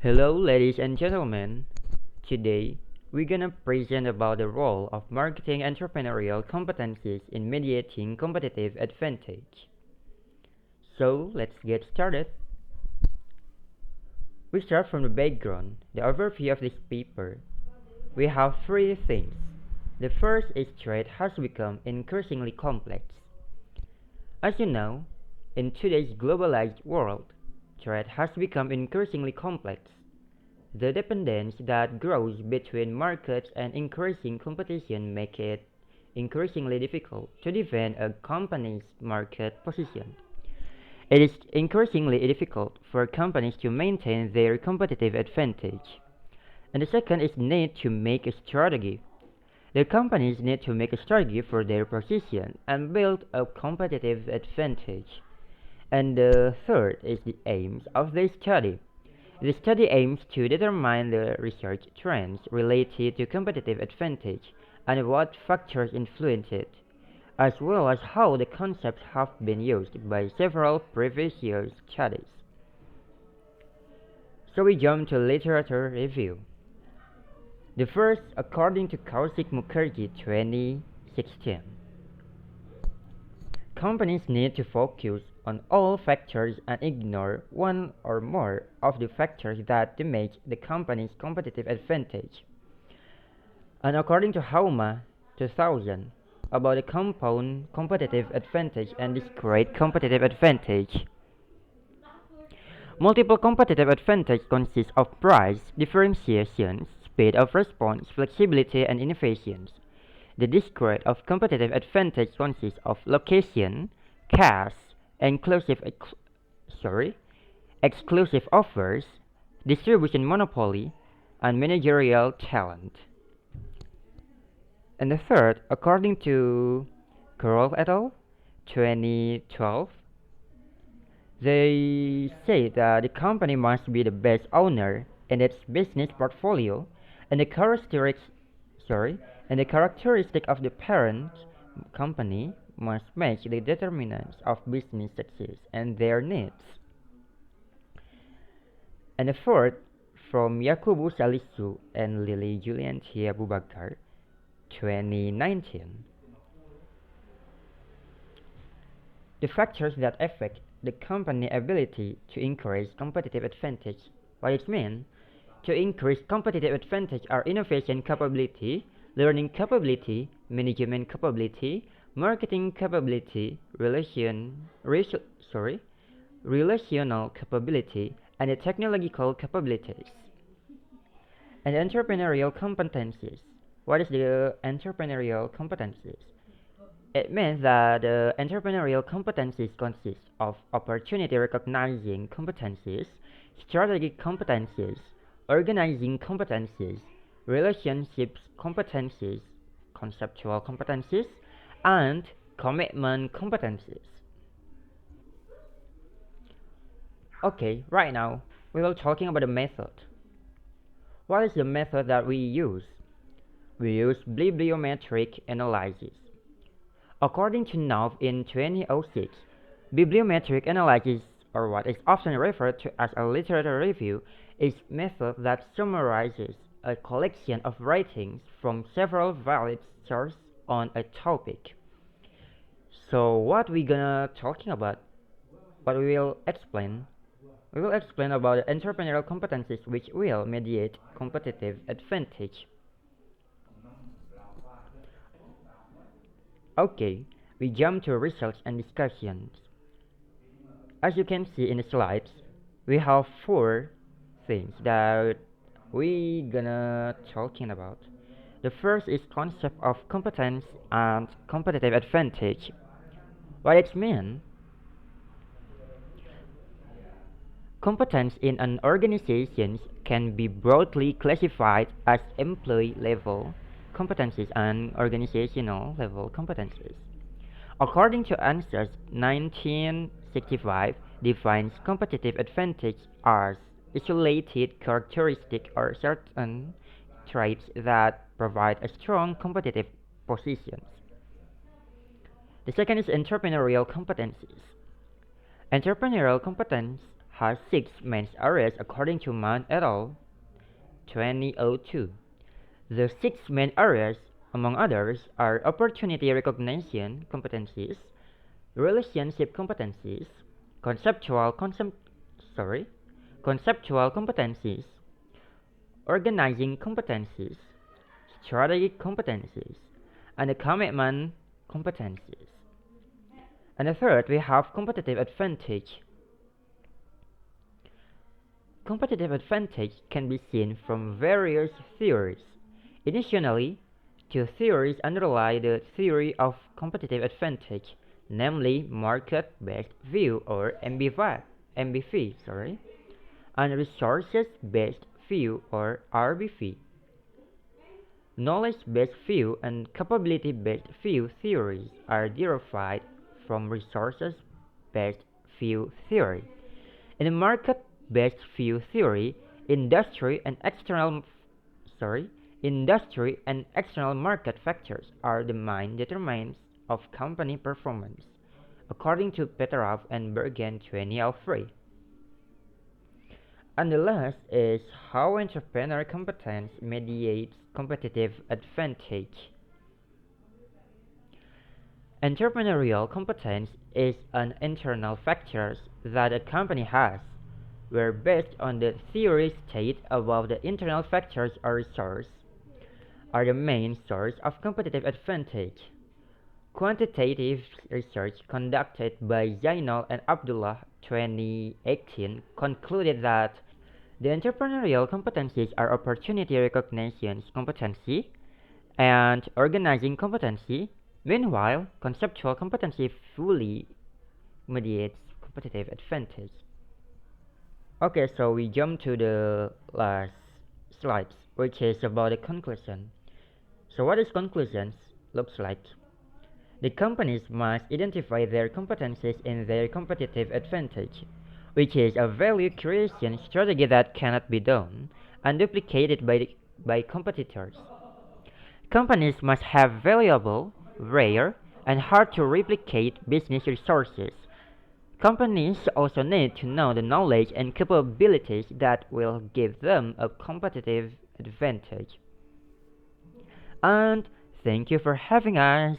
Hello, ladies and gentlemen. Today, we're gonna present about the role of marketing entrepreneurial competencies in mediating competitive advantage. So, let's get started. We start from the background, the overview of this paper. We have three things. The first is trade has become increasingly complex. As you know, in today's globalized world, trade has become increasingly complex. The dependence that grows between markets and increasing competition make it increasingly difficult to defend a company's market position. It is increasingly difficult for companies to maintain their competitive advantage. And the second is need to make a strategy. The companies need to make a strategy for their position and build a competitive advantage. And the third is the aims of the study. The study aims to determine the research trends related to competitive advantage and what factors influence it, as well as how the concepts have been used by several previous years' studies. So we jump to literature review. The first, according to Kaushik Mukherjee 2016. Companies need to focus on all factors and ignore one or more of the factors that damage the company's competitive advantage. And according to Hauma 2000, about the compound competitive advantage and discrete competitive advantage. Multiple competitive advantage consists of price, differentiation, speed of response, flexibility, and innovations. The discrete of competitive advantage consists of location, cash, exclusive offers, distribution monopoly, and managerial talent. And the third, according to Carroll et al., 2012, they say that the company must be the best owner in its business portfolio, and the characteristic of the parent company must match the determinants of business success and their needs. And the fourth, from Yakubu Salisu and Lily Juliantia Bubakar, 2019. The factors that affect the company ability to increase competitive advantage. What it means? To increase competitive advantage are innovation capability, learning capability, management capability, marketing capability, relational capability, and the technological capabilities. And entrepreneurial competencies. What is the entrepreneurial competencies? It means that the entrepreneurial competencies consist of opportunity recognizing competencies, strategic competencies, organizing competencies, relationships competencies, conceptual competencies, and commitment competencies. Okay, right now we will talking about the method. What is the method that we use? We use bibliometric analysis. According to Knopf in 2006, bibliometric analysis, or what is often referred to as a literature review, is a method that summarizes a collection of writings from several valid sources on a topic. So what we gonna talking about? What we will explain? We will explain about the entrepreneurial competencies which will mediate competitive advantage. Okay, we jump to research and discussions. As you can see in the slides, we have four things that we gonna talking about. The first is concept of competence and competitive advantage. What it means? Competence in an organization can be broadly classified as employee level competencies and organizational level competencies. According to ANSYS 1965, defines competitive advantage as isolated characteristic or certain traits that provide a strong competitive position. The second is entrepreneurial competencies. Entrepreneurial competence has 6 main areas according to Mann et al. 2002. The 6 main areas, among others, are opportunity recognition competencies, relationship competencies, conceptual competencies, organizing competencies, strategic competencies, and the commitment competencies. And the third, we have competitive advantage. Competitive advantage can be seen from various theories. Initially, two theories underlie the theory of competitive advantage, namely market-based view or MBV, and resources-based view or RBV. Knowledge-based view and capability-based view theories are derived from resources-based view theory. In the market-based view theory, industry and external market factors are the main determinants of company performance, according to Petrov and Bergen 2003. And the last is how entrepreneur competence mediates competitive advantage. Entrepreneurial competence is an internal factor that a company has, where based on the theory stated above, the internal factors or resources are the main source of competitive advantage. Quantitative research conducted by Zainal and Abdullah 2018 concluded that the entrepreneurial competencies are opportunity recognition competency and organizing competency. Meanwhile, conceptual competency fully mediates competitive advantage. Okay, so we jump to the last slides, which is about the conclusion. So what is conclusions looks like? The companies must identify their competencies in their competitive advantage, which is a value creation strategy that cannot be done and duplicated by competitors. Companies must have valuable, rare, and hard to replicate business resources. Companies also need to know the knowledge and capabilities that will give them a competitive advantage. And thank you for having us.